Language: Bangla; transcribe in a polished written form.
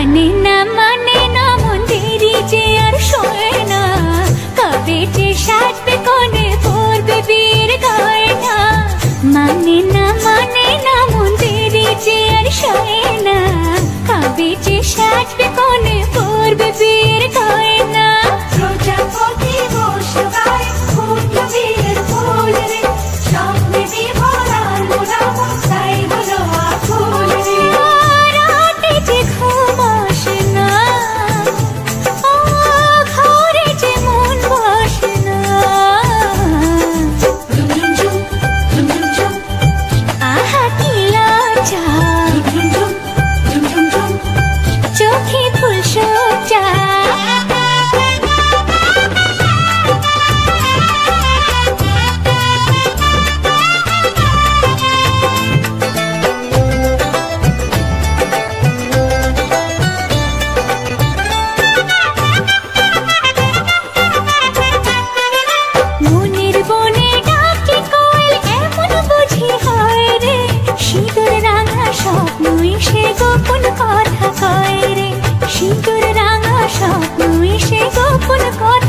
মানে না মন দেরি যে আর শোয় না, কবে যে সাজবে কোণে পড়বে বিয়ের গয়না। মানে না মন দেরি যে আর শোয় না, কবে যে সাজবে কোণে পড়বে বিয়ের গয়না। প্রজাপতি বসবাই ফুটল বিয়ের ফুল রে, স্বপ্নে বিভোরা গোলাপ তাই হলো আকুল রে। রাতে যে ঘুম আসে না, ঘরে যে মন বসে না। ঝুম ঝুম ঝুম ঝুম ঝুম, আহা কি লজ্জা, ঝুম ঝুম ঝুম ঝুম ঝুম, চোখে ফুল সজ্জা। মনের বনে ডাকে কোয়েল এমন বুঝি হয় রে, সিঁদুর রাঙা স্বপ্নই সে গোপন কথা কয় রে, সিঁদুর রাঙা স্বপ্নই সে গোপন কথা